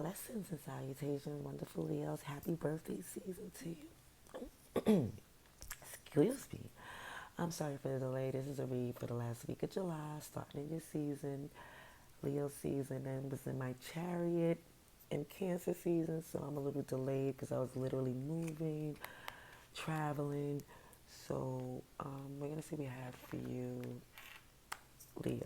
Blessings and salutations, wonderful Leos. Happy birthday season to you. Excuse me. I'm sorry for the delay. This is a read for the last week of July, starting in your season, Leo season, and was in my chariot in Cancer season, so I'm a little delayed because I was literally moving, traveling. So we're going to see what we have for you, Leos.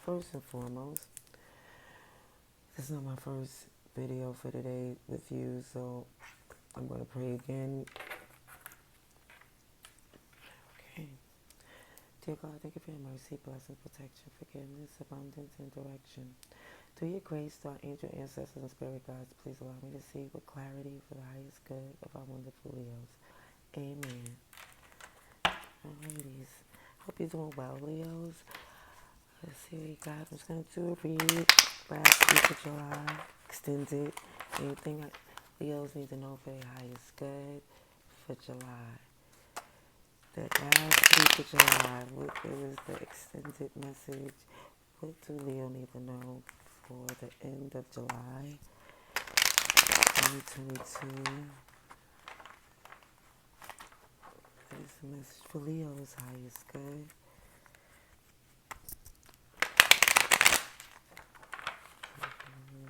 First and foremost, this is not my first video for today with you, so I'm going to pray again. Okay. Dear God, thank you for your mercy, blessing, protection, forgiveness, abundance, and direction. Through your grace, to our angel ancestors and spirit guides, please allow me to see with clarity for the highest good of our wonderful Leos. Amen. Ladies, hope you're doing well, Leos. Let's see what you got. I'm just going to do a read. Last week of July, extended. Anything Leos need to know for their highest good for July. The last week of July, what is the extended message? What do Leo need to know for the end of July 2022? What is the message for Leo's highest good?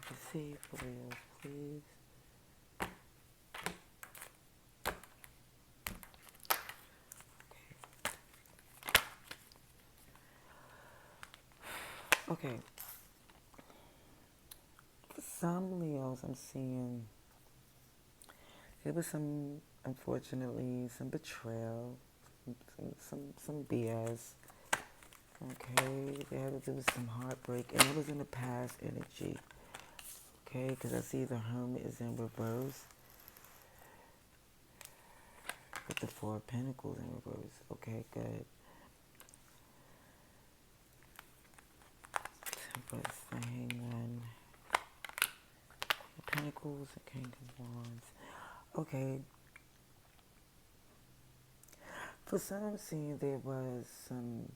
Let's see for Leo's, please. Okay. For some Leos, I'm seeing there was unfortunately, some betrayal, some BS. Okay, they had to do with some heartbreak, and it was in the past energy. Okay, because I see the Hermit is in reverse with the Four of Pentacles in reverse. Okay, good. Temperance, the Hangman, the Pentacles, the King of Wands. Okay. For some, I'm seeing there was some,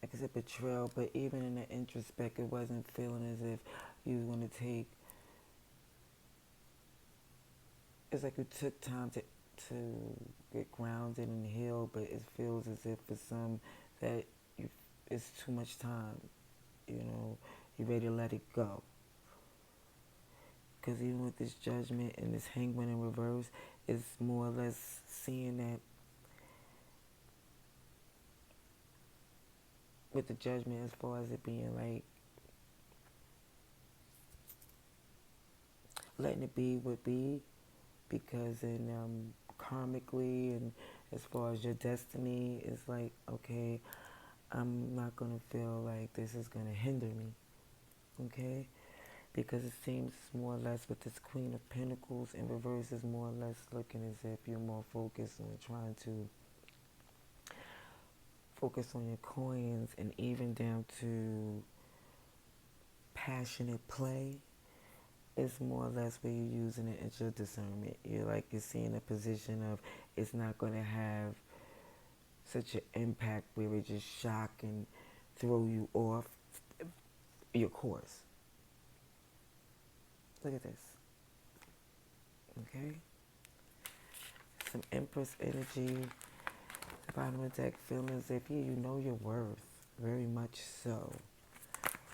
like I said, betrayal, but even in the introspect, it wasn't feeling as if you were going to take, it's like you took time to get grounded and heal, but it feels as if for some that it's too much time, you're ready to let it go. Because even with this Judgment and this Hangman in reverse, it's more or less seeing that with the Judgment, as far as it being like letting it be what be, because in karmically and as far as your destiny, it's like, okay, I'm not going to feel like this is going to hinder me, okay? Because it seems more or less with this Queen of Pentacles in reverse is more or less looking as if you're more focused on trying to focus on your coins, and even down to passionate play. It's more or less where you're using it as your discernment. You're seeing a position of it's not going to have such an impact where it just shock and throw you off your course. Look at this. Okay? Some Empress energy. The bottom of the deck, feeling as if you know your worth. Very much so.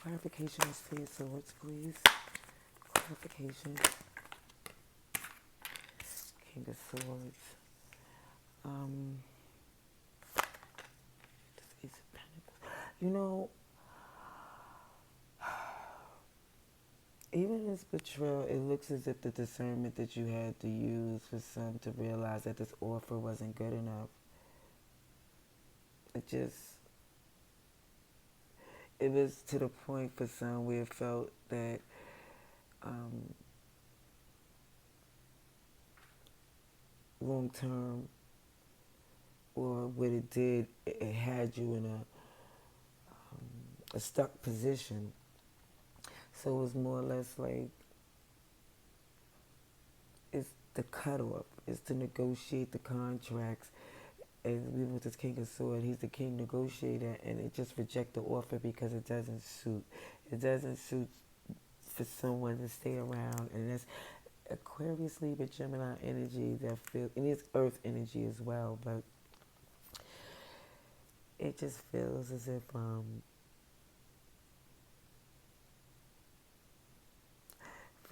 Clarification is Three of Swords, please. Clarification. King of Swords. This Ace of Pentacles. Even in this betrayal, it looks as if the discernment that you had to use for some to realize that this offer wasn't good enough. It was to the point for some where it felt that long term, or what it did, it had you in a stuck position. So it was more or less like it's the cutoff, it's to negotiate the contracts and we with this King of Swords, he's the king negotiator, and it just reject the offer because it doesn't suit. It doesn't suit for someone to stay around, and that's Aquarius, Libra, Gemini energy that feel, and it's Earth energy as well, but it just feels as if for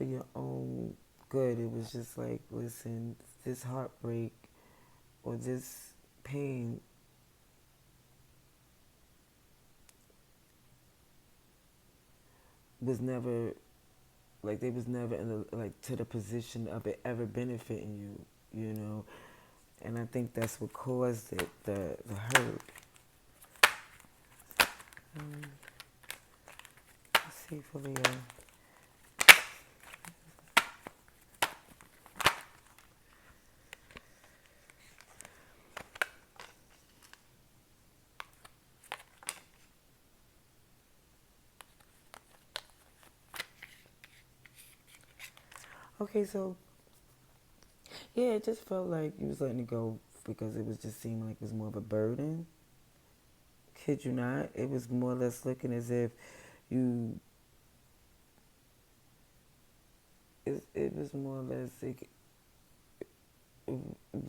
your own good, it was just like, listen, this heartbreak or this pain was never like they was never in the like to the position of it ever benefiting you, you know. And I think that's what caused it, the hurt. Um, let's see for Leo. Okay, so yeah, it just felt like you was letting it go because it was just seeming like it was more of a burden. Kid you not, it was more or less looking as if you. It was more or less like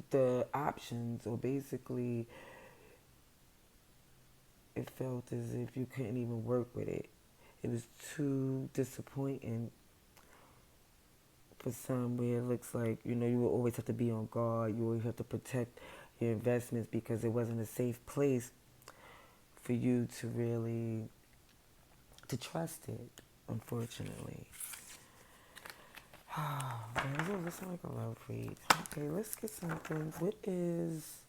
the options, or basically, it felt as if you couldn't even work with it. It was too disappointing for some, where it looks like, you know, you will always have to be on guard. You always have to protect your investments because it wasn't a safe place for you to really to trust it, unfortunately. Man, this sounds like a love read. Okay, let's get something. What is...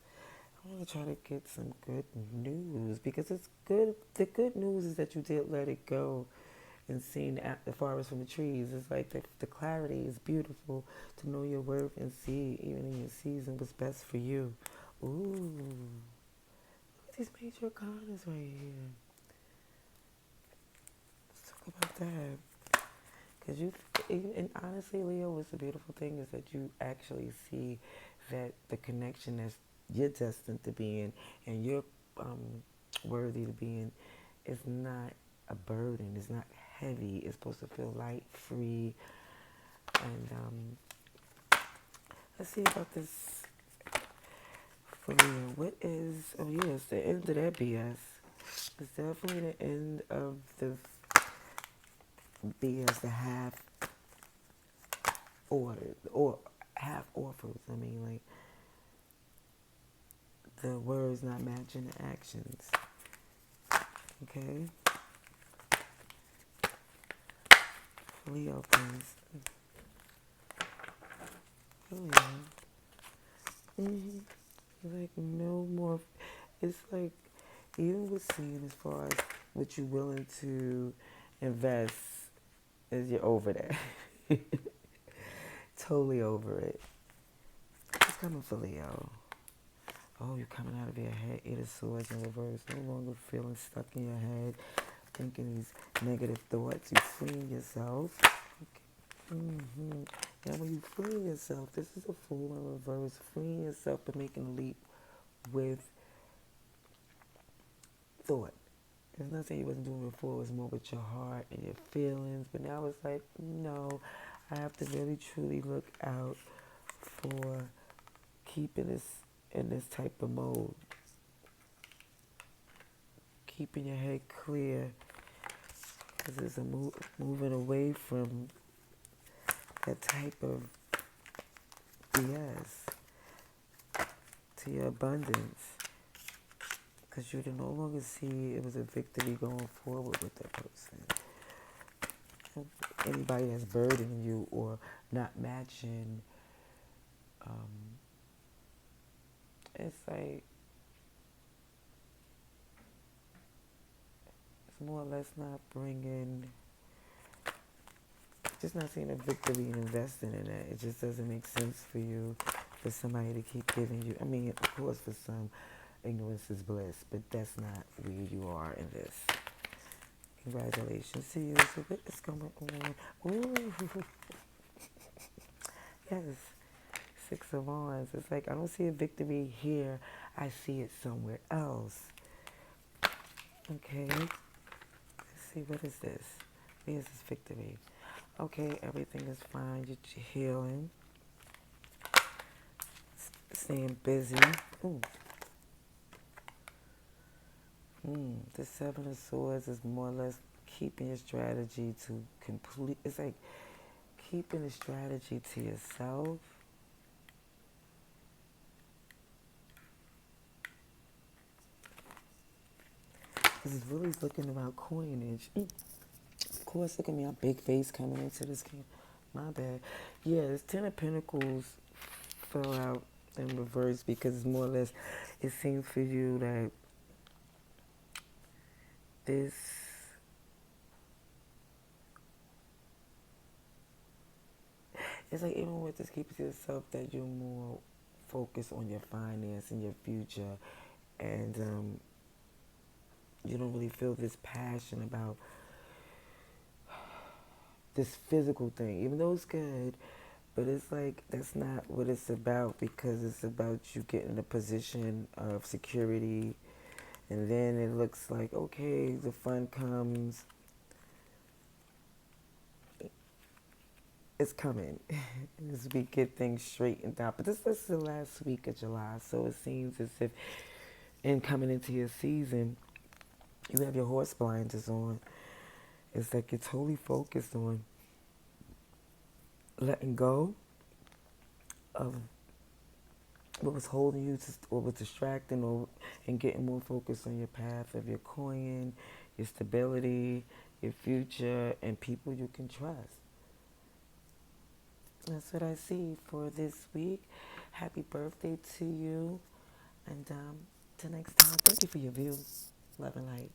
I want to try to get some good news, because it's good. The good news is that you did let it go and seen the forest from the trees. It's like the clarity is beautiful to know your worth and see, even in your season, what's best for you. Ooh, look at these major arcanas right here. Let's talk about that. Because and honestly, Leo, what's the beautiful thing is that you actually see that the connection that you're destined to be in and you're worthy to be in is not a burden. It's not heavy. It's supposed to feel light, free. And let's see about this for Leo. What is... Oh, yeah, it's the end of that BS. It's definitely the end of the BS, the half order, or half offers. I mean, like, the words not matching the actions. Okay? Leo, please. Leo. Like, no more. It's like, even with seeing as far as what you're willing to invest, is you're over that. Totally over it. It's coming for Leo. Oh, you're coming out of your head. Eight of Swords in reverse. No longer feeling stuck in your head, thinking these negative thoughts. You're freeing yourself. Okay. Now, when you free yourself, this is a Fool in reverse. Freeing yourself and making a leap with thought. There's nothing you wasn't doing before. It was more with your heart and your feelings. But now it's like, no, I have to really truly look out for keeping this in this type of mode. Keeping your head clear. Because it's a moving away from that type of BS to your abundance. Because you can no longer see it was a victory going forward with that person. Anybody that's burdening you or not matching, it's like, it's more or less not bringing, just not seeing a victory and investing in it. It just doesn't make sense for you, for somebody to keep giving you. I mean, of course, for some, ignorance is bliss, but that's not where you are in this. Congratulations to you. So what is going on? Ooh. Yes. Six of Wands. It's like, I don't see a victory here. I see it somewhere else. Okay, let's see, what is this? Where's this victory? Okay, everything is fine. You're healing, staying busy. Ooh. The Seven of Swords is more or less keeping your strategy to complete. It's like keeping the strategy to yourself. Because it's really looking about coinage. Of course, look at me, I'm big face coming into this game. My bad. Yeah, this Ten of Pentacles fell out in reverse because it's more or less, it seems for you that this, it's like even with this keep it to yourself, that you're more focused on your finance and your future, and you don't really feel this passion about this physical thing, even though it's good, but it's like that's not what it's about, because it's about you getting a position of security, and then it looks like, okay, the fun comes, it's coming as we get things straightened out. But this is the last week of July, so it seems as if in coming into your season, you have your horse blinders on. It's like you're totally focused on letting go of what was holding you to, or was distracting, or and getting more focused on your path of your coin, your stability, your future, and people you can trust. That's what I see for this week. Happy birthday to you. And till next time, thank you for your view. Love and light.